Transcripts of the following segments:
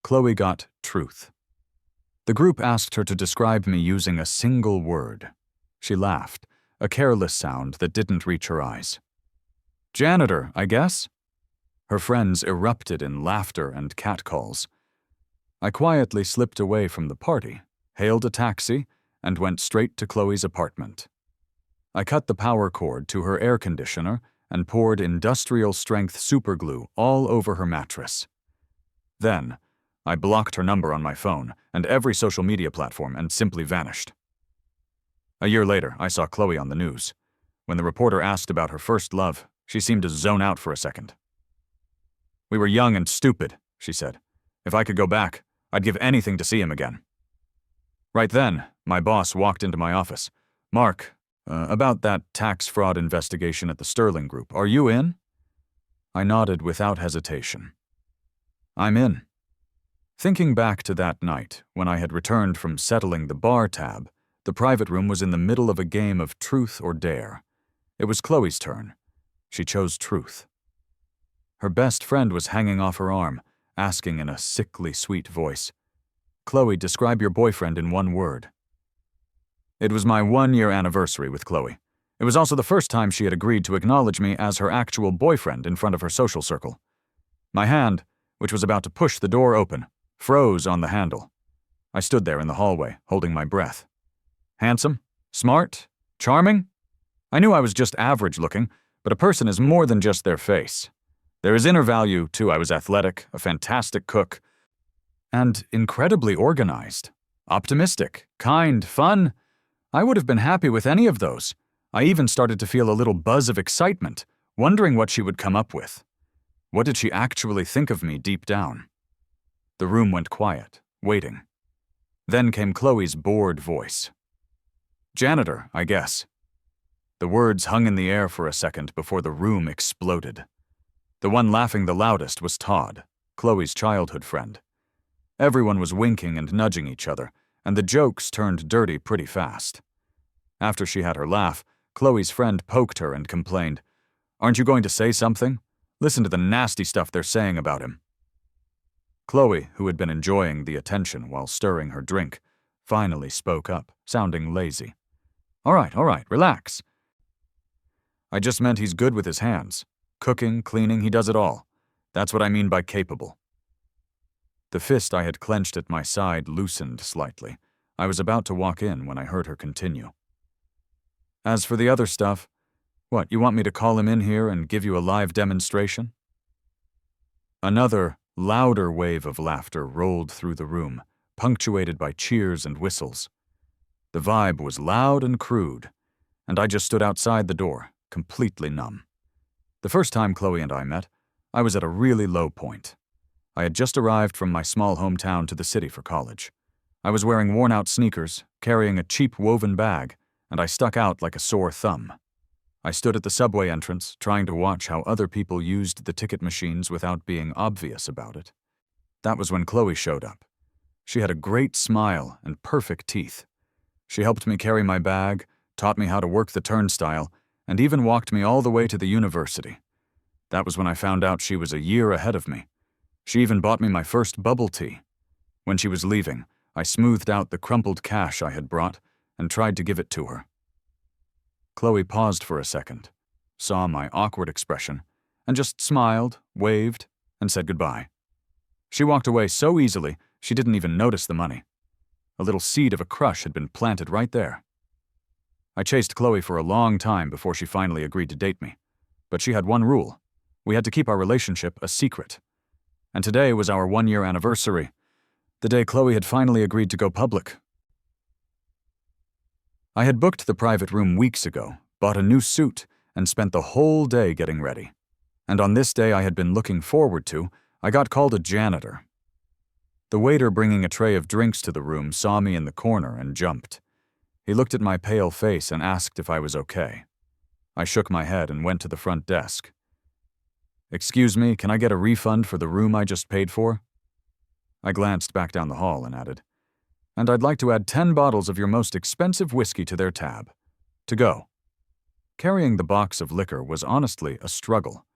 Chloe got truth. The group asked her to describe me using a single word. She laughed, a careless sound that didn't reach her eyes. Janitor, I guess? Her friends erupted in laughter and catcalls. I quietly slipped away from the party, hailed a taxi, and went straight to Chloe's apartment. I cut the power cord to her air conditioner and poured industrial-strength superglue all over her mattress. Then, I blocked her number on my phone and every social media platform and simply vanished. A year later, I saw Chloe on the news. When the reporter asked about her first love, she seemed to zone out for a second. "We were young and stupid," she said. "If I could go back, I'd give anything to see him again." Right then, my boss walked into my office. "Mark, about that tax fraud investigation at the Sterling Group, are you in?" I nodded without hesitation. "I'm in." Thinking back to that night, when I had returned from settling the bar tab, the private room was in the middle of a game of truth or dare. It was Chloe's turn. She chose truth. Her best friend was hanging off her arm, asking in a sickly sweet voice, "Chloe, describe your boyfriend in one word." It was my 1-year anniversary with Chloe. It was also the first time she had agreed to acknowledge me as her actual boyfriend in front of her social circle. My hand, which was about to push the door open, froze on the handle. I stood there in the hallway, holding my breath. Handsome? Smart? Charming? I knew I was just average looking, but a person is more than just their face. There is inner value, too. I was athletic, a fantastic cook, and incredibly organized. Optimistic, kind, fun. I would have been happy with any of those. I even started to feel a little buzz of excitement, wondering what she would come up with. What did she actually think of me deep down? The room went quiet, waiting. Then came Chloe's bored voice. "Janitor, I guess." The words hung in the air for a second before the room exploded. The one laughing the loudest was Todd, Chloe's childhood friend. Everyone was winking and nudging each other, and the jokes turned dirty pretty fast. After she had her laugh, Chloe's friend poked her and complained, "Aren't you going to say something? Listen to the nasty stuff they're saying about him." Chloe, who had been enjoying the attention while stirring her drink, finally spoke up, sounding lazy. All right, relax. I just meant he's good with his hands. Cooking, cleaning, he does it all. That's what I mean by capable." The fist I had clenched at my side loosened slightly. I was about to walk in when I heard her continue. "As for the other stuff, what, you want me to call him in here and give you a live demonstration?" Another, louder wave of laughter rolled through the room, punctuated by cheers and whistles. The vibe was loud and crude, and I just stood outside the door, completely numb. The first time Chloe and I met, I was at a really low point. I had just arrived from my small hometown to the city for college. I was wearing worn-out sneakers, carrying a cheap woven bag, and I stuck out like a sore thumb. I stood at the subway entrance, trying to watch how other people used the ticket machines without being obvious about it. That was when Chloe showed up. She had a great smile and perfect teeth. She helped me carry my bag, taught me how to work the turnstile, and even walked me all the way to the university. That was when I found out she was a year ahead of me. She even bought me my first bubble tea. When she was leaving, I smoothed out the crumpled cash I had brought and tried to give it to her. Chloe paused for a second, saw my awkward expression, and just smiled, waved, and said goodbye. She walked away so easily, she didn't even notice the money. A little seed of a crush had been planted right there. I chased Chloe for a long time before she finally agreed to date me. But she had one rule. We had to keep our relationship a secret. And today was our 1-year anniversary, the day Chloe had finally agreed to go public. I had booked the private room weeks ago, bought a new suit, and spent the whole day getting ready. And on this day I had been looking forward to, I got called a janitor. The waiter bringing a tray of drinks to the room saw me in the corner and jumped. He looked at my pale face and asked if I was okay. I shook my head and went to the front desk. "Excuse me, can I get a refund for the room I just paid for?" I glanced back down the hall and added, "And I'd like to add 10 bottles of your most expensive whiskey to their tab. To go." Carrying the box of liquor was honestly a struggle.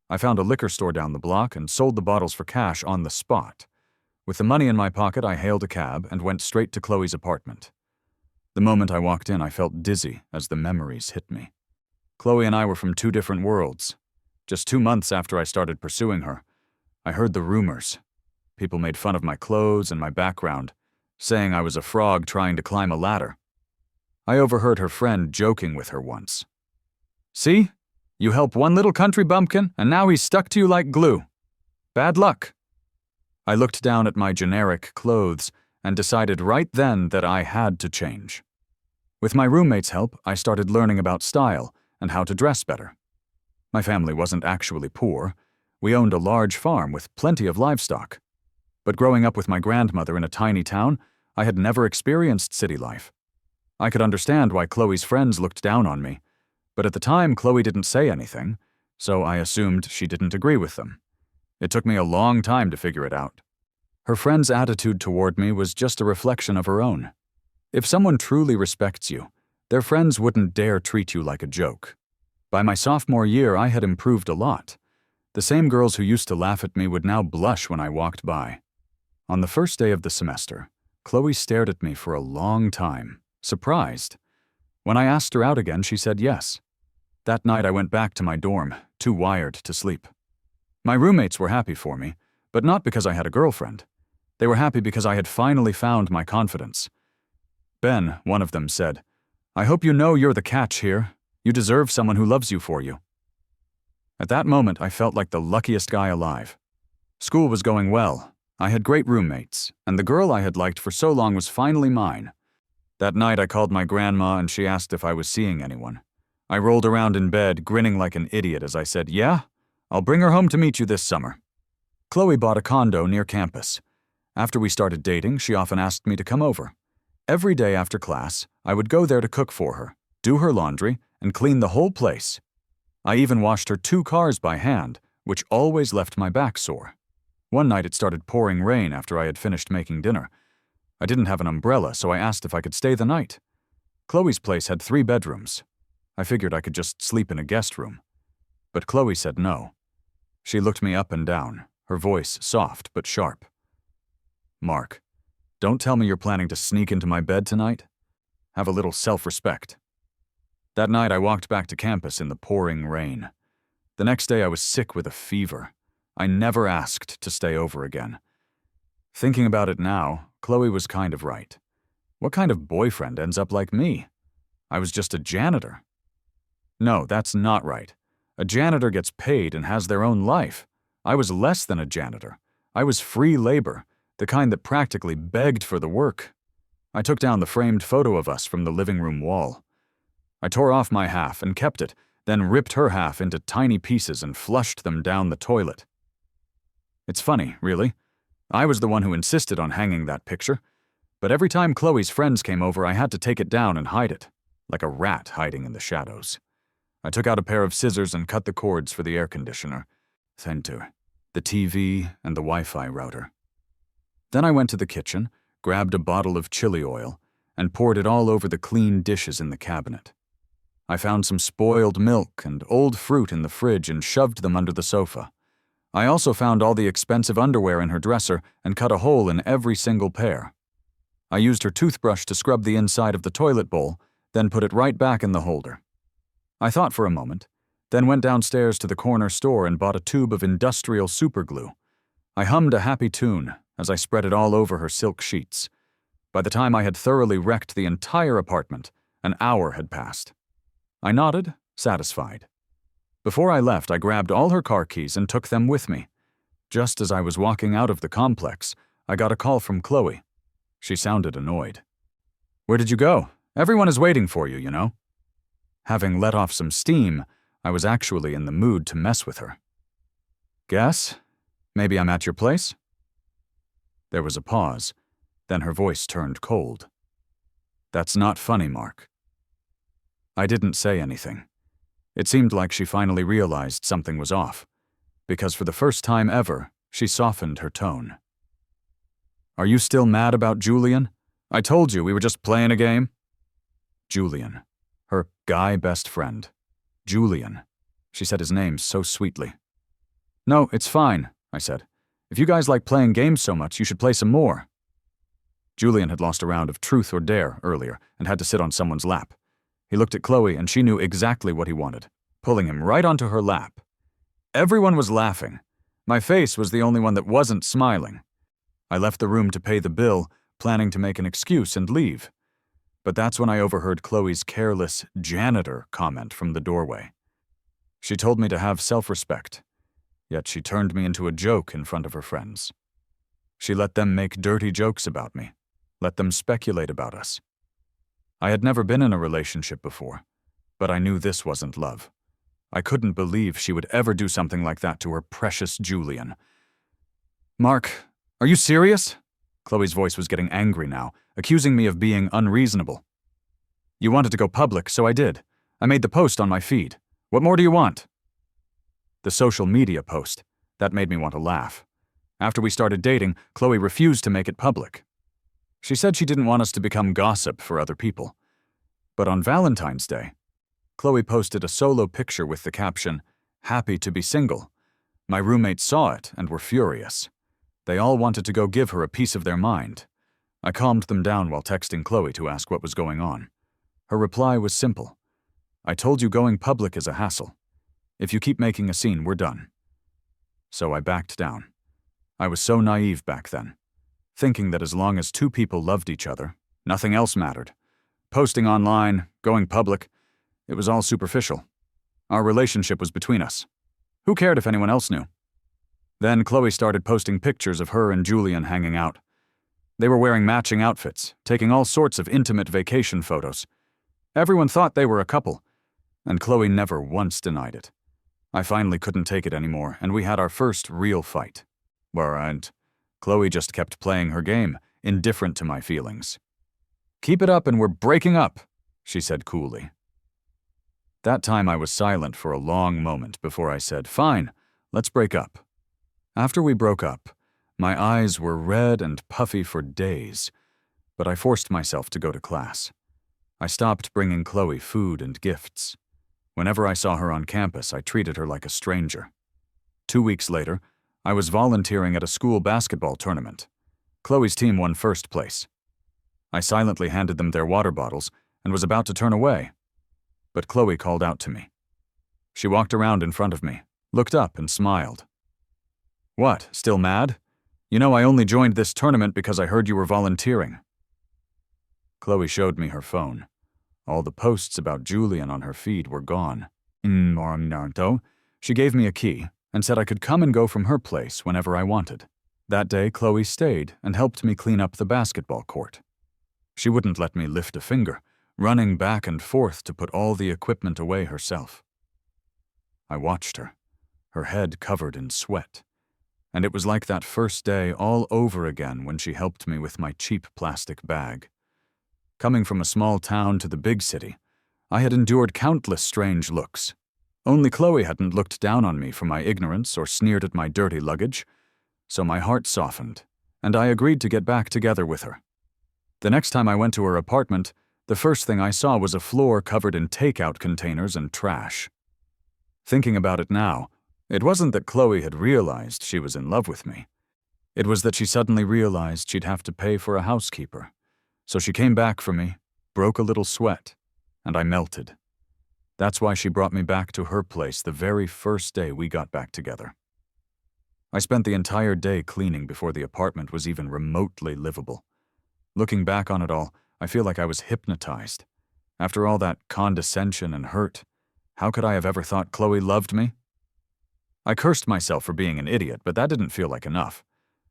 I found a liquor store down the block and sold the bottles for cash on the spot. With the money in my pocket, I hailed a cab and went straight to Chloe's apartment. The moment I walked in, I felt dizzy as the memories hit me. Chloe and I were from two different worlds. Just 2 months after I started pursuing her, I heard the rumors. People made fun of my clothes and my background, saying I was a frog trying to climb a ladder. I overheard her friend joking with her once. "See? You help one little country bumpkin, and now he's stuck to you like glue. Bad luck." I looked down at my generic clothes and decided right then that I had to change. With my roommate's help, I started learning about style and how to dress better. My family wasn't actually poor. We owned a large farm with plenty of livestock. But growing up with my grandmother in a tiny town, I had never experienced city life. I could understand why Chloe's friends looked down on me, but at the time Chloe didn't say anything, so I assumed she didn't agree with them. It took me a long time to figure it out. Her friend's attitude toward me was just a reflection of her own. If someone truly respects you, their friends wouldn't dare treat you like a joke. By my sophomore year, I had improved a lot. The same girls who used to laugh at me would now blush when I walked by. On the first day of the semester, Chloe stared at me for a long time, surprised. When I asked her out again, she said yes. That night I went back to my dorm, too wired to sleep. My roommates were happy for me, but not because I had a girlfriend. They were happy because I had finally found my confidence. Ben, one of them, said, "I hope you know you're the catch here. You deserve someone who loves you for you." At that moment, I felt like the luckiest guy alive. School was going well. I had great roommates, and the girl I had liked for so long was finally mine. That night, I called my grandma and she asked if I was seeing anyone. I rolled around in bed, grinning like an idiot as I said, "Yeah, I'll bring her home to meet you this summer." Chloe bought a condo near campus. After we started dating, she often asked me to come over. Every day after class, I would go there to cook for her, do her laundry, and clean the whole place. I even washed her 2 cars by hand, which always left my back sore. One night it started pouring rain after I had finished making dinner. I didn't have an umbrella, so I asked if I could stay the night. Chloe's place had 3 bedrooms. I figured I could just sleep in a guest room. But Chloe said no. She looked me up and down, her voice soft but sharp. "Mark, don't tell me you're planning to sneak into my bed tonight. Have a little self-respect." That night I walked back to campus in the pouring rain. The next day I was sick with a fever. I never asked to stay over again. Thinking about it now, Chloe was kind of right. What kind of boyfriend ends up like me? I was just a janitor. No, that's not right. A janitor gets paid and has their own life. I was less than a janitor. I was free labor, the kind that practically begged for the work. I took down the framed photo of us from the living room wall. I tore off my half and kept it, then ripped her half into tiny pieces and flushed them down the toilet. It's funny, really. I was the one who insisted on hanging that picture, but every time Chloe's friends came over, I had to take it down and hide it, like a rat hiding in the shadows. I took out a pair of scissors and cut the cords for the air conditioner, center, the TV, and the Wi-Fi router. Then I went to the kitchen, grabbed a bottle of chili oil, and poured it all over the clean dishes in the cabinet. I found some spoiled milk and old fruit in the fridge and shoved them under the sofa. I also found all the expensive underwear in her dresser and cut a hole in every single pair. I used her toothbrush to scrub the inside of the toilet bowl, then put it right back in the holder. I thought for a moment, then went downstairs to the corner store and bought a tube of industrial superglue. I hummed a happy tune as I spread it all over her silk sheets. By the time I had thoroughly wrecked the entire apartment, an hour had passed. I nodded, satisfied. Before I left, I grabbed all her car keys and took them with me. Just as I was walking out of the complex, I got a call from Chloe. She sounded annoyed. "Where did you go? Everyone is waiting for you, you know." Having let off some steam, I was actually in the mood to mess with her. "Guess? Maybe I'm at your place?" There was a pause, then her voice turned cold. "That's not funny, Mark." I didn't say anything. It seemed like she finally realized something was off, because for the first time ever, she softened her tone. "Are you still mad about Julian? I told you we were just playing a game." Julian. Her guy best friend. Julian. She said his name so sweetly. "No, it's fine," I said. If you guys like playing games so much, you should play some more. Julian had lost a round of Truth or Dare earlier and had to sit on someone's lap. He looked at Chloe and she knew exactly what he wanted, pulling him right onto her lap. Everyone was laughing. My face was the only one that wasn't smiling. I left the room to pay the bill, planning to make an excuse and leave. But that's when I overheard Chloe's careless janitor comment from the doorway. She told me to have self-respect, yet she turned me into a joke in front of her friends. She let them make dirty jokes about me, let them speculate about us. I had never been in a relationship before, but I knew this wasn't love. I couldn't believe she would ever do something like that to her precious Julian. Mark, are you serious? Chloe's voice was getting angry now, accusing me of being unreasonable. You wanted to go public, so I did. I made the post on my feed. What more do you want? The social media post. That made me want to laugh. After we started dating, Chloe refused to make it public. She said she didn't want us to become gossip for other people. But on Valentine's Day, Chloe posted a solo picture with the caption, "Happy to be single." My roommates saw it and were furious. They all wanted to go give her a piece of their mind. I calmed them down while texting Chloe to ask what was going on. Her reply was simple. I told you going public is a hassle. If you keep making a scene, we're done. So I backed down. I was so naive back then, thinking that as long as two people loved each other, nothing else mattered. Posting online, going public, it was all superficial. Our relationship was between us. Who cared if anyone else knew? Then Chloe started posting pictures of her and Julian hanging out. They were wearing matching outfits, taking all sorts of intimate vacation photos. Everyone thought they were a couple, and Chloe never once denied it. I finally couldn't take it anymore, and we had our first real fight. And Chloe just kept playing her game, indifferent to my feelings. "Keep it up and we're breaking up," she said coolly. That time I was silent for a long moment before I said, "Fine, let's break up." After we broke up, my eyes were red and puffy for days, but I forced myself to go to class. I stopped bringing Chloe food and gifts. Whenever I saw her on campus, I treated her like a stranger. 2 weeks later, I was volunteering at a school basketball tournament. Chloe's team won first place. I silently handed them their water bottles and was about to turn away. But Chloe called out to me. She walked around in front of me, looked up and smiled. "What, still mad? You know I only joined this tournament because I heard you were volunteering." Chloe showed me her phone. All the posts about Julian on her feed were gone. She gave me a key and said I could come and go from her place whenever I wanted. That day, Chloe stayed and helped me clean up the basketball court. She wouldn't let me lift a finger, running back and forth to put all the equipment away herself. I watched her, her head covered in sweat, and it was like that first day all over again when she helped me with my cheap plastic bag. Coming from a small town to the big city, I had endured countless strange looks. Only Chloe hadn't looked down on me for my ignorance or sneered at my dirty luggage, so my heart softened, and I agreed to get back together with her. The next time I went to her apartment, the first thing I saw was a floor covered in takeout containers and trash. Thinking about it now, it wasn't that Chloe had realized she was in love with me. It was that she suddenly realized she'd have to pay for a housekeeper. So she came back for me, broke a little sweat, and I melted. That's why she brought me back to her place the very first day we got back together. I spent the entire day cleaning before the apartment was even remotely livable. Looking back on it all, I feel like I was hypnotized. After all that condescension and hurt, how could I have ever thought Chloe loved me? I cursed myself for being an idiot, but that didn't feel like enough.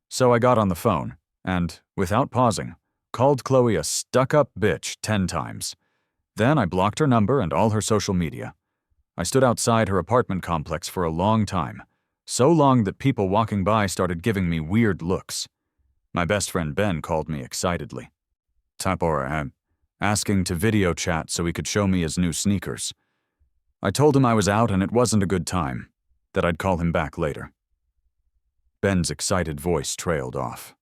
So I got on the phone and, without pausing, called Chloe a stuck-up bitch 10 times. Then I blocked her number and all her social media. I stood outside her apartment complex for a long time, so long that people walking by started giving me weird looks. My best friend Ben called me excitedly, asking to video chat so he could show me his new sneakers. I told him I was out and it wasn't a good time, that I'd call him back later. Ben's excited voice trailed off.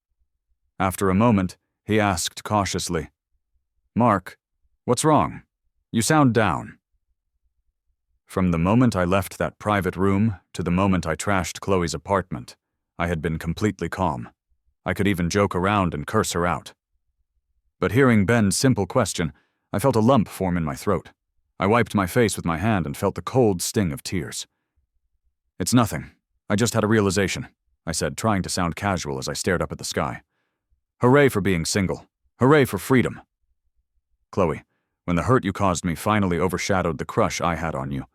After a moment, he asked cautiously, "Mark, what's wrong? You sound down." From the moment I left that private room to the moment I trashed Chloe's apartment, I had been completely calm. I could even joke around and curse her out. But hearing Ben's simple question, I felt a lump form in my throat. I wiped my face with my hand and felt the cold sting of tears. "It's nothing. I just had a realization," I said, trying to sound casual as I stared up at the sky. "Hooray for being single. Hooray for freedom. Chloe, when the hurt you caused me finally overshadowed the crush I had on you,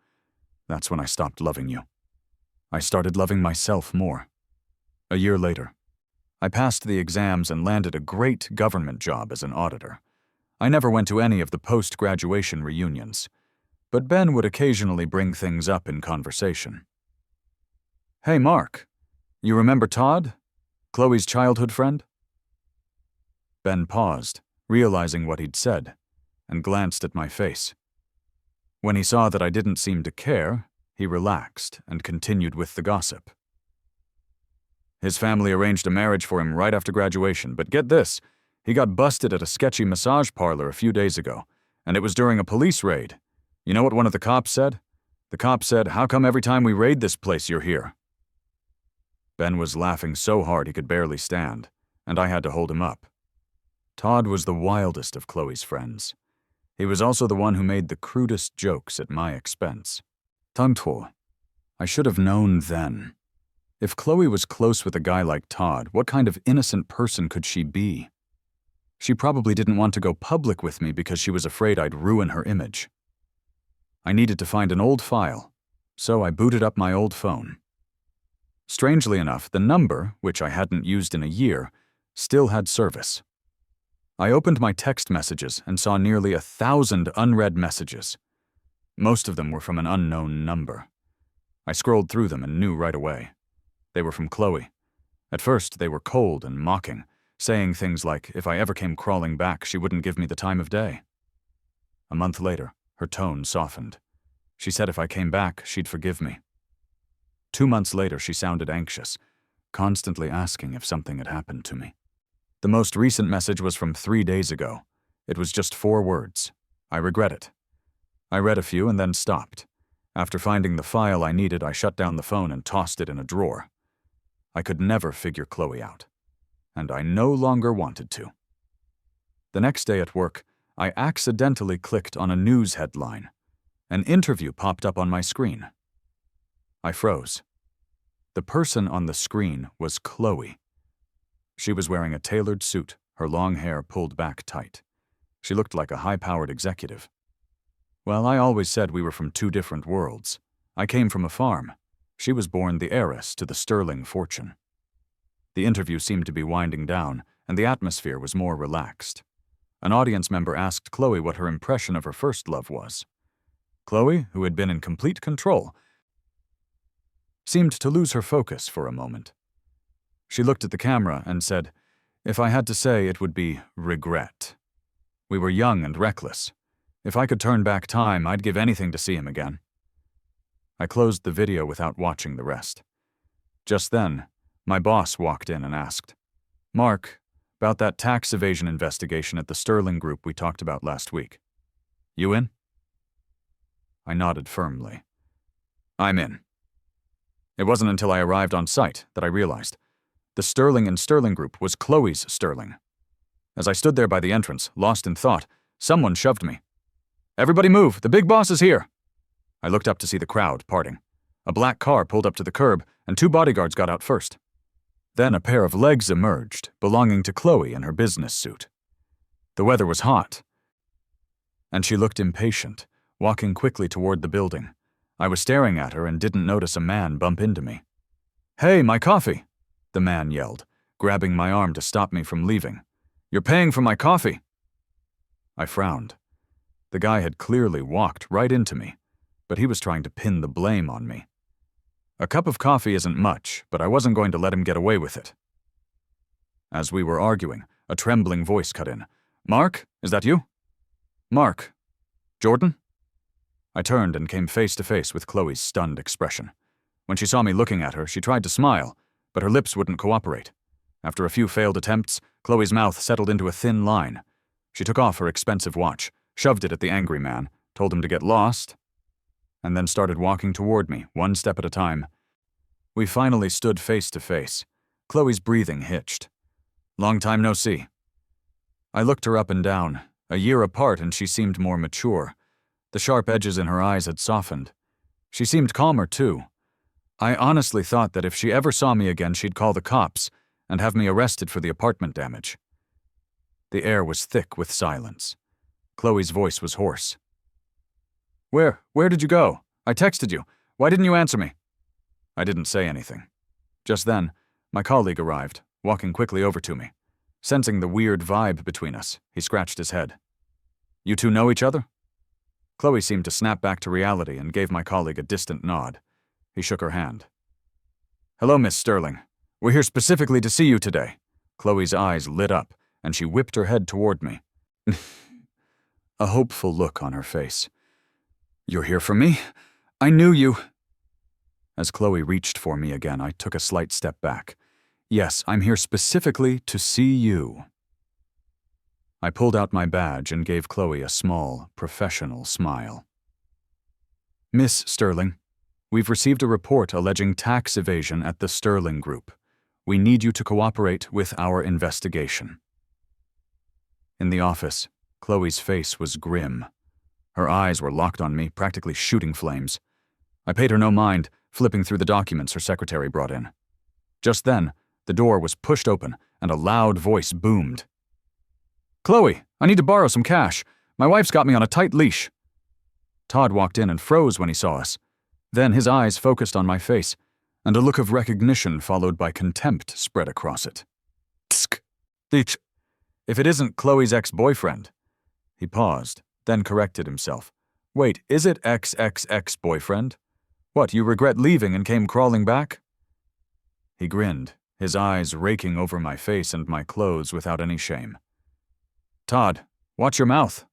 that's when I stopped loving you. I started loving myself more. A year later, I passed the exams and landed a great government job as an auditor. I never went to any of the post-graduation reunions, but Ben would occasionally bring things up in conversation. "Hey, Mark, you remember Todd? Chloe's childhood friend?" Ben paused, realizing what he'd said, and glanced at my face. When he saw that I didn't seem to care, he relaxed and continued with the gossip. "His family arranged a marriage for him right after graduation, but get this, he got busted at a sketchy massage parlor a few days ago, and it was during a police raid. You know what one of the cops said? The cop said, 'How come every time we raid this place you're here?'" Ben was laughing so hard he could barely stand, and I had to hold him up. Todd was the wildest of Chloe's friends. He was also the one who made the crudest jokes at my expense. Tantwo. I should have known then. If Chloe was close with a guy like Todd, what kind of innocent person could she be? She probably didn't want to go public with me because she was afraid I'd ruin her image. I needed to find an old file, so I booted up my old phone. Strangely enough, the number, which I hadn't used in a year, still had service. I opened my text messages and saw nearly 1,000 unread messages. Most of them were from an unknown number. I scrolled through them and knew right away. They were from Chloe. At first, they were cold and mocking, saying things like if I ever came crawling back, she wouldn't give me the time of day. A month later, her tone softened. She said if I came back, she'd forgive me. 2 months later, she sounded anxious, constantly asking if something had happened to me. The most recent message was from 3 days ago. It was just 4 words. "I regret it." I read a few and then stopped. After finding the file I needed, I shut down the phone and tossed it in a drawer. I could never figure Chloe out, and I no longer wanted to. The next day at work, I accidentally clicked on a news headline. An interview popped up on my screen. I froze. The person on the screen was Chloe. She was wearing a tailored suit, her long hair pulled back tight. She looked like a high-powered executive. Well, I always said we were from 2 different worlds. I came from a farm. She was born the heiress to the sterling fortune. The interview seemed to be winding down, and the atmosphere was more relaxed. An audience member asked Chloe what her impression of her first love was. Chloe, who had been in complete control, seemed to lose her focus for a moment. She looked at the camera and said, "If I had to say, it would be regret. We were young and reckless. If I could turn back time, I'd give anything to see him again." I closed the video without watching the rest. Just then, my boss walked in and asked, "Mark, about that tax evasion investigation at the Sterling Group we talked about last week. You in?" I nodded firmly. "I'm in." It wasn't until I arrived on site that I realized the Sterling and Sterling Group was Chloe's Sterling. As I stood there by the entrance, lost in thought, someone shoved me. "Everybody move, the big boss is here." I looked up to see the crowd parting. A black car pulled up to the curb, and 2 bodyguards got out first. Then a pair of legs emerged, belonging to Chloe in her business suit. The weather was hot, and she looked impatient, walking quickly toward the building. I was staring at her and didn't notice a man bump into me. "Hey, my coffee!" the man yelled, grabbing my arm to stop me from leaving. "You're paying for my coffee!" I frowned. The guy had clearly walked right into me, but he was trying to pin the blame on me. A cup of coffee isn't much, but I wasn't going to let him get away with it. As we were arguing, a trembling voice cut in. "Mark, is that you?" "Mark. Jordan?" I turned and came face to face with Chloe's stunned expression. When she saw me looking at her, she tried to smile, but her lips wouldn't cooperate. After a few failed attempts, Chloe's mouth settled into a thin line. She took off her expensive watch, shoved it at the angry man, told him to get lost, and then started walking toward me, 1 step at a time. We finally stood face to face. Chloe's breathing hitched. Long time no see. I looked her up and down, a year apart, and she seemed more mature. The sharp edges in her eyes had softened. She seemed calmer, too. I honestly thought that if she ever saw me again, she'd call the cops and have me arrested for the apartment damage. The air was thick with silence. Chloe's voice was hoarse. Where did you go? I texted you. Why didn't you answer me? I didn't say anything. Just then, my colleague arrived, walking quickly over to me. Sensing the weird vibe between us, he scratched his head. You two know each other? Chloe seemed to snap back to reality and gave my colleague a distant nod. He shook her hand. Hello, Miss Sterling. We're here specifically to see you today. Chloe's eyes lit up, and she whipped her head toward me. A hopeful look on her face. You're here for me? I knew you. As Chloe reached for me again, I took a slight step back. Yes, I'm here specifically to see you. I pulled out my badge and gave Chloe a small, professional smile. Miss Sterling, we've received a report alleging tax evasion at the Sterling Group. We need you to cooperate with our investigation. In the office, Chloe's face was grim. Her eyes were locked on me, practically shooting flames. I paid her no mind, flipping through the documents her secretary brought in. Just then, the door was pushed open, and a loud voice boomed. Chloe, I need to borrow some cash. My wife's got me on a tight leash. Todd walked in and froze when he saw us. Then his eyes focused on my face, and a look of recognition followed by contempt spread across it. Tsk! If it isn't Chloe's ex-boyfriend. He paused, then corrected himself. Wait, is it ex-boyfriend? What, you regret leaving and came crawling back? He grinned, his eyes raking over my face and my clothes without any shame. Todd, watch your mouth.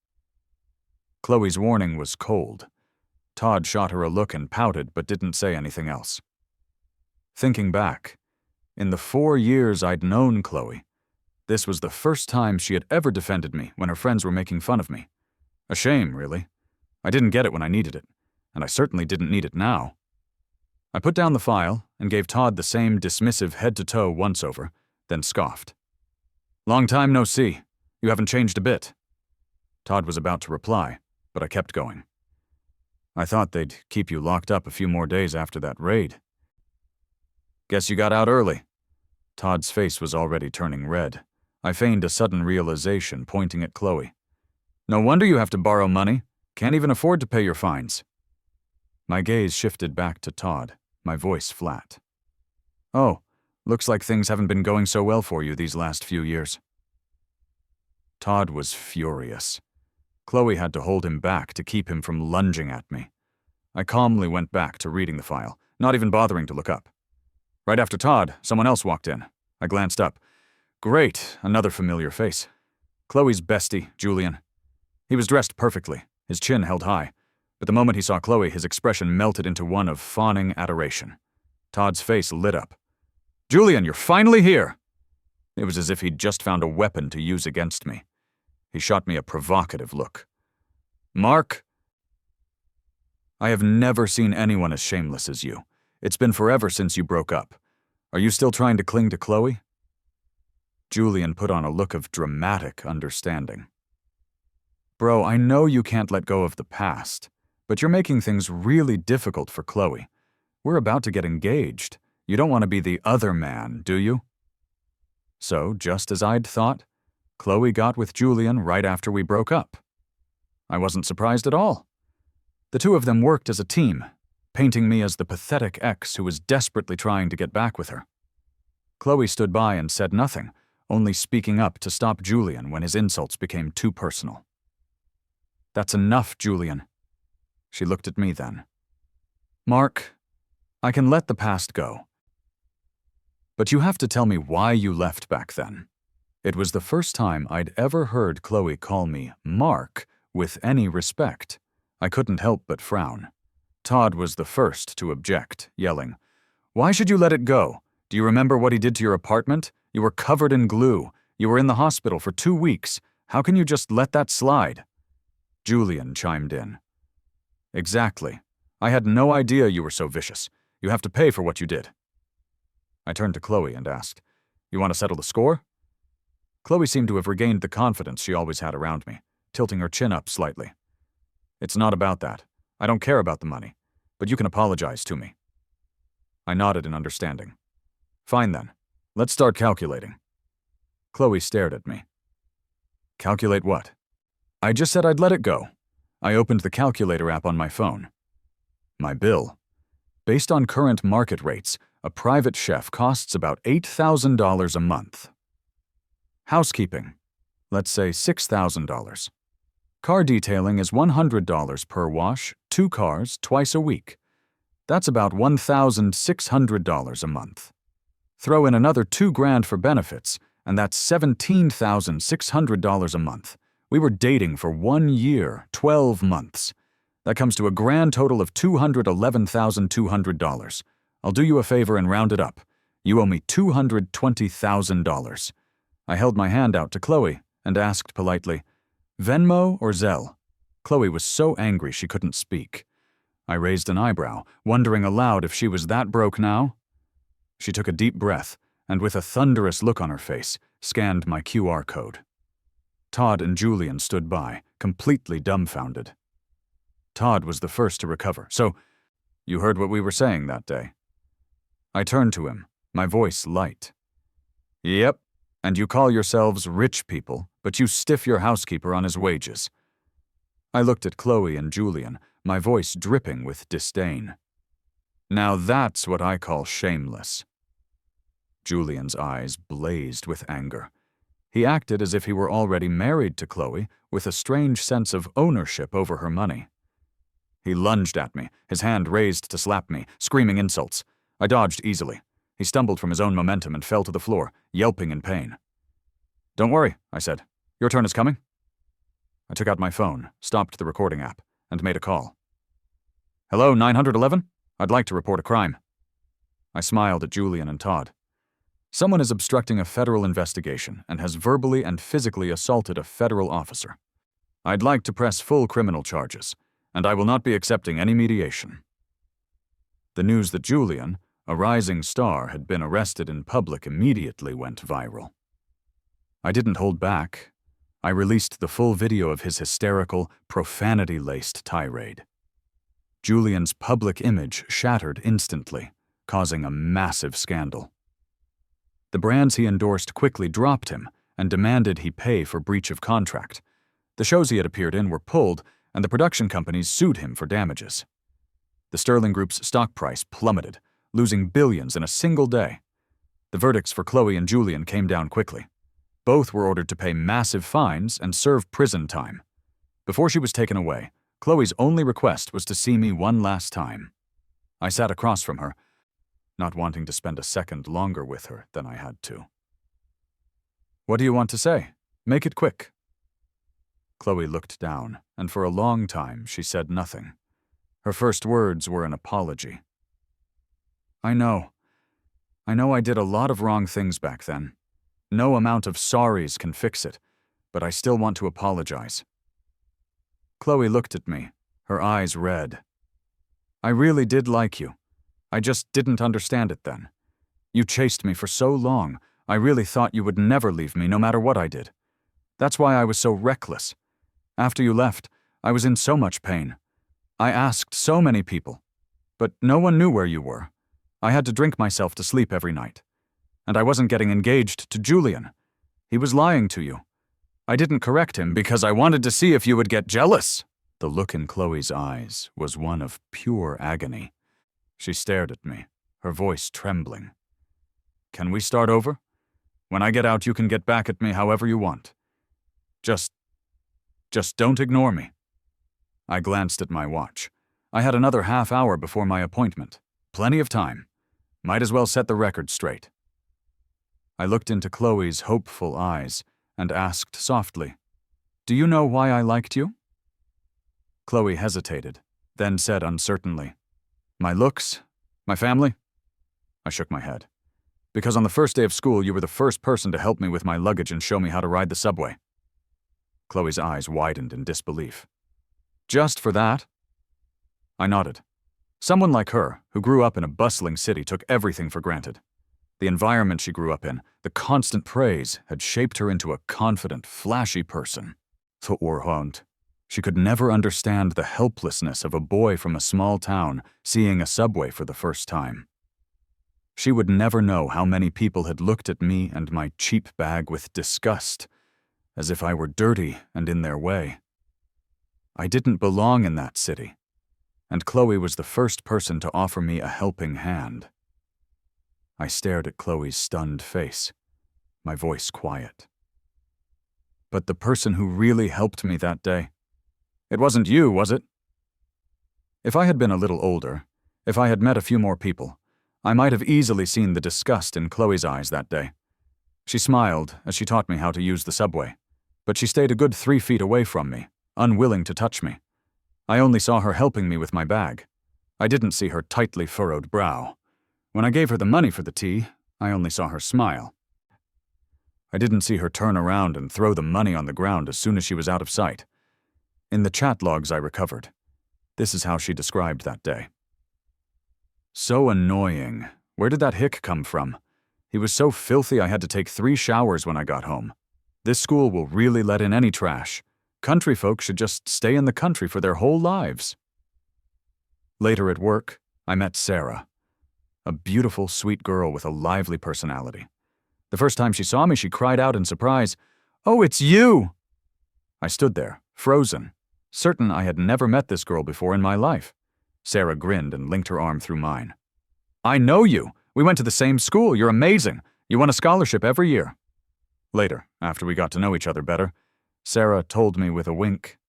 Chloe's warning was cold. Todd shot her a look and pouted but didn't say anything else. Thinking back, in the 4 years I'd known Chloe, this was the first time she had ever defended me when her friends were making fun of me. A shame, really. I didn't get it when I needed it, and I certainly didn't need it now. I put down the file and gave Todd the same dismissive head-to-toe once-over, then scoffed. Long time no see. You haven't changed a bit. Todd was about to reply, but I kept going. I thought they'd keep you locked up a few more days after that raid. Guess you got out early. Todd's face was already turning red. I feigned a sudden realization, pointing at Chloe. No wonder you have to borrow money. Can't even afford to pay your fines. My gaze shifted back to Todd, my voice flat. Oh, looks like things haven't been going so well for you these last few years. Todd was furious. Chloe had to hold him back to keep him from lunging at me. I calmly went back to reading the file, not even bothering to look up. Right after Todd, someone else walked in. I glanced up. Great, another familiar face. Chloe's bestie, Julian. He was dressed perfectly, his chin held high, but the moment he saw Chloe, his expression melted into one of fawning adoration. Todd's face lit up. Julian, you're finally here! It was as if he'd just found a weapon to use against me. He shot me a provocative look. Mark? I have never seen anyone as shameless as you. It's been forever since you broke up. Are you still trying to cling to Chloe? Julian put on a look of dramatic understanding. Bro, I know you can't let go of the past, but you're making things really difficult for Chloe. We're about to get engaged. You don't want to be the other man, do you? So, just as I'd thought, Chloe got with Julian right after we broke up. I wasn't surprised at all. The two of them worked as a team, painting me as the pathetic ex who was desperately trying to get back with her. Chloe stood by and said nothing, only speaking up to stop Julian when his insults became too personal. That's enough, Julian. She looked at me then. Mark, I can let the past go. But you have to tell me why you left back then. It was the first time I'd ever heard Chloe call me Mark with any respect. I couldn't help but frown. Todd was the first to object, yelling, Why should you let it go? Do you remember what he did to your apartment? You were covered in glue. You were in the hospital for 2 weeks. How can you just let that slide? Julian chimed in. Exactly. I had no idea you were so vicious. You have to pay for what you did. I turned to Chloe and asked, You want to settle the score? Chloe seemed to have regained the confidence she always had around me, tilting her chin up slightly. It's not about that. I don't care about the money, but you can apologize to me. I nodded in understanding. Fine then. Let's start calculating. Chloe stared at me. Calculate what? I just said I'd let it go. I opened the calculator app on my phone. My bill. Based on current market rates, a private chef costs about $8,000 a month. Housekeeping. Let's say $6,000. Car detailing is $100 per wash, 2 cars, twice a week. That's about $1,600 a month. Throw in another $2,000 for benefits, and that's $17,600 a month. We were dating for 1 year, 12 months. That comes to a grand total of $211,200. I'll do you a favor and round it up. You owe me $220,000. I held my hand out to Chloe and asked politely, Venmo or Zelle? Chloe was so angry she couldn't speak. I raised an eyebrow, wondering aloud if she was that broke now. She took a deep breath and, with a thunderous look on her face, scanned my QR code. Todd and Julian stood by, completely dumbfounded. Todd was the first to recover. So, you heard what we were saying that day? I turned to him, my voice light. Yep, and you call yourselves rich people, but you stiff your housekeeper on his wages. I looked at Chloe and Julian, my voice dripping with disdain. Now that's what I call shameless. Julian's eyes blazed with anger. He acted as if he were already married to Chloe, with a strange sense of ownership over her money. He lunged at me, his hand raised to slap me, screaming insults. I dodged easily. He stumbled from his own momentum and fell to the floor, yelping in pain. Don't worry, I said. Your turn is coming. I took out my phone, stopped the recording app, and made a call. Hello, 911? I'd like to report a crime. I smiled at Julian and Todd. Someone is obstructing a federal investigation and has verbally and physically assaulted a federal officer. I'd like to press full criminal charges, and I will not be accepting any mediation. The news that Julian, a rising star, had been arrested in public immediately went viral. I didn't hold back. I released the full video of his hysterical, profanity-laced tirade. Julian's public image shattered instantly, causing a massive scandal. The brands he endorsed quickly dropped him and demanded he pay for breach of contract. The shows he had appeared in were pulled, and the production companies sued him for damages. The Sterling Group's stock price plummeted, losing billions in a single day. The verdicts for Chloe and Julian came down quickly. Both were ordered to pay massive fines and serve prison time. Before she was taken away, Chloe's only request was to see me one last time. I sat across from her, not wanting to spend a second longer with her than I had to. What do you want to say? Make it quick. Chloe looked down, and for a long time she said nothing. Her first words were an apology. I know I did a lot of wrong things back then. No amount of sorries can fix it, but I still want to apologize. Chloe looked at me, her eyes red. I really did like you. I just didn't understand it then. You chased me for so long, I really thought you would never leave me no matter what I did. That's why I was so reckless. After you left, I was in so much pain. I asked so many people, but no one knew where you were. I had to drink myself to sleep every night. And I wasn't getting engaged to Julian. He was lying to you. I didn't correct him because I wanted to see if you would get jealous. The look in Chloe's eyes was one of pure agony. She stared at me, her voice trembling. Can we start over? When I get out, you can get back at me however you want. Just don't ignore me. I glanced at my watch. I had another half hour before my appointment. Plenty of time. Might as well set the record straight. I looked into Chloe's hopeful eyes and asked softly, Do you know why I liked you? Chloe hesitated, then said uncertainly, My looks? My family? I shook my head. Because on the first day of school, you were the first person to help me with my luggage and show me how to ride the subway. Chloe's eyes widened in disbelief. Just for that? I nodded. Someone like her, who grew up in a bustling city, took everything for granted. The environment she grew up in, the constant praise, had shaped her into a confident, flashy person. She could never understand the helplessness of a boy from a small town seeing a subway for the first time. She would never know how many people had looked at me and my cheap bag with disgust, as if I were dirty and in their way. I didn't belong in that city, and Chloe was the first person to offer me a helping hand. I stared at Chloe's stunned face, my voice quiet. But the person who really helped me that day, it wasn't you, was it? If I had been a little older, if I had met a few more people, I might have easily seen the disgust in Chloe's eyes that day. She smiled as she taught me how to use the subway, but she stayed a good 3 feet away from me, unwilling to touch me. I only saw her helping me with my bag. I didn't see her tightly furrowed brow. When I gave her the money for the tea, I only saw her smile. I didn't see her turn around and throw the money on the ground as soon as she was out of sight. In the chat logs I recovered, this is how she described that day. So annoying. Where did that hick come from? He was so filthy I had to take 3 showers when I got home. This school will really let in any trash. Country folk should just stay in the country for their whole lives. Later at work, I met Sarah, a beautiful, sweet girl with a lively personality. The first time she saw me, she cried out in surprise, "Oh, it's you!" I stood there, frozen, certain I had never met this girl before in my life. Sarah grinned and linked her arm through mine. "I know you! We went to the same school. You're amazing. You won a scholarship every year." Later, after we got to know each other better, Sarah told me with a wink,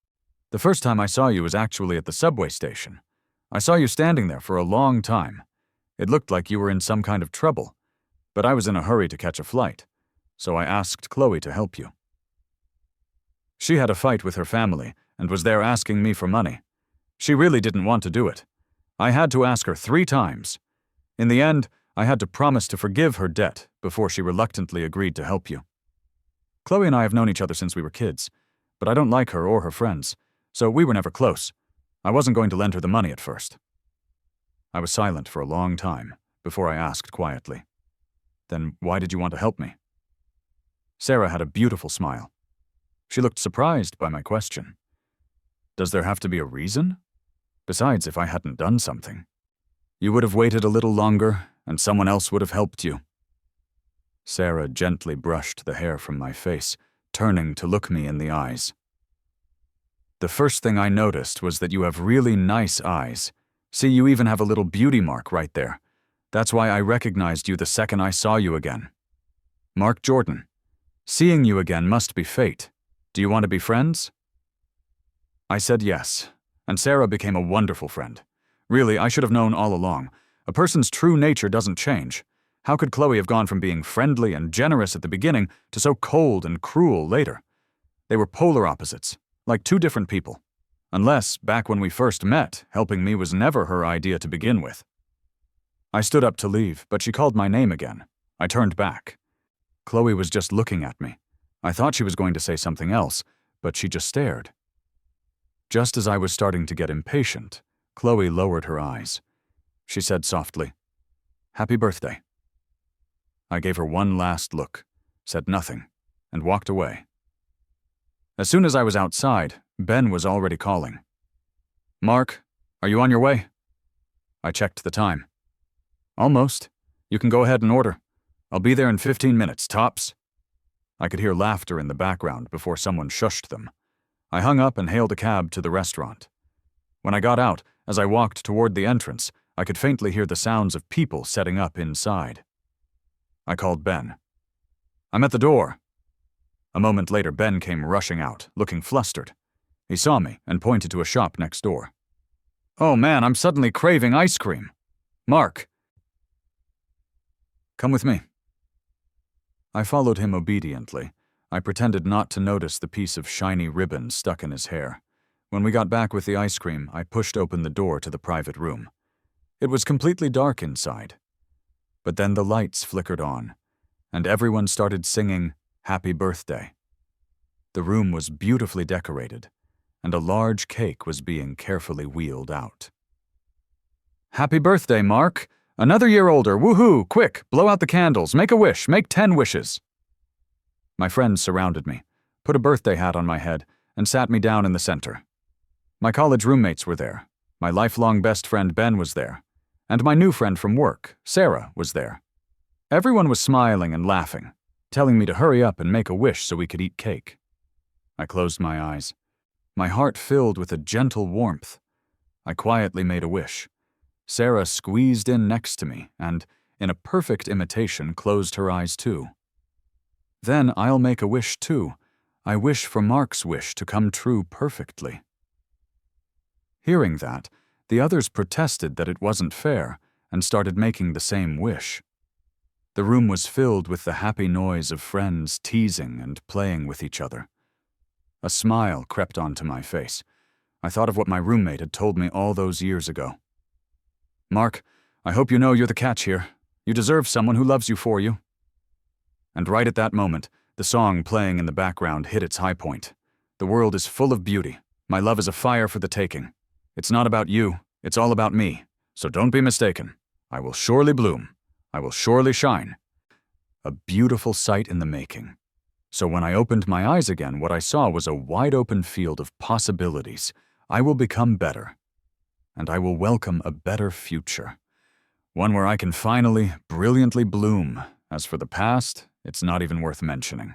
"The first time I saw you was actually at the subway station. I saw you standing there for a long time. It looked like you were in some kind of trouble, but I was in a hurry to catch a flight, so I asked Chloe to help you." She had a fight with her family and was there asking me for money. She really didn't want to do it. I had to ask her 3 times. In the end, I had to promise to forgive her debt before she reluctantly agreed to help you. Chloe and I have known each other since we were kids, but I don't like her or her friends, so we were never close. I wasn't going to lend her the money at first. I was silent for a long time before I asked quietly, "Then why did you want to help me?" Sarah had a beautiful smile. She looked surprised by my question. "Does there have to be a reason? Besides, if I hadn't done something, you would have waited a little longer and someone else would have helped you." Sarah gently brushed the hair from my face, turning to look me in the eyes. "The first thing I noticed was that you have really nice eyes. See, you even have a little beauty mark right there. That's why I recognized you the second I saw you again. Mark Jordan, seeing you again must be fate. Do you want to be friends?" I said yes, and Sarah became a wonderful friend. Really, I should have known all along. A person's true nature doesn't change. How could Chloe have gone from being friendly and generous at the beginning to so cold and cruel later? They were polar opposites, like 2 different people. Unless, back when we first met, helping me was never her idea to begin with. I stood up to leave, but she called my name again. I turned back. Chloe was just looking at me. I thought she was going to say something else, but she just stared. Just as I was starting to get impatient, Chloe lowered her eyes. She said softly, "Happy birthday." I gave her one last look, said nothing, and walked away. As soon as I was outside, Ben was already calling. "Mark, are you on your way?" I checked the time. "Almost. You can go ahead and order. I'll be there in 15 minutes, tops." I could hear laughter in the background before someone shushed them. I hung up and hailed a cab to the restaurant. When I got out, as I walked toward the entrance, I could faintly hear the sounds of people setting up inside. I called Ben. "I'm at the door." A moment later, Ben came rushing out, looking flustered. He saw me and pointed to a shop next door. "Oh man, I'm suddenly craving ice cream. Mark, come with me." I followed him obediently. I pretended not to notice the piece of shiny ribbon stuck in his hair. When we got back with the ice cream, I pushed open the door to the private room. It was completely dark inside. But then the lights flickered on, and everyone started singing "Happy Birthday." The room was beautifully decorated, and a large cake was being carefully wheeled out. "Happy birthday, Mark! Another year older, woohoo, quick, blow out the candles, make a wish, make 10 wishes. My friends surrounded me, put a birthday hat on my head, and sat me down in the center. My college roommates were there. My lifelong best friend Ben was there. And my new friend from work, Sarah, was there. Everyone was smiling and laughing, telling me to hurry up and make a wish so we could eat cake. I closed my eyes. My heart filled with a gentle warmth. I quietly made a wish. Sarah squeezed in next to me and, in a perfect imitation, closed her eyes too. Then I'll make a wish too. I wish for Mark's wish to come true perfectly. Hearing that, the others protested that it wasn't fair and started making the same wish. The room was filled with the happy noise of friends teasing and playing with each other. A smile crept onto my face. I thought of what my roommate had told me all those years ago. Mark, I hope you know you're the catch here. You deserve someone who loves you for you. And right at that moment, the song playing in the background hit its high point. The world is full of beauty. My love is a fire for the taking. It's not about you, it's all about me. So don't be mistaken. I will surely bloom. I will surely shine. A beautiful sight in the making. So when I opened my eyes again, what I saw was a wide-open field of possibilities. I will become better. And I will welcome a better future. One where I can finally, brilliantly bloom. As for the past, it's not even worth mentioning.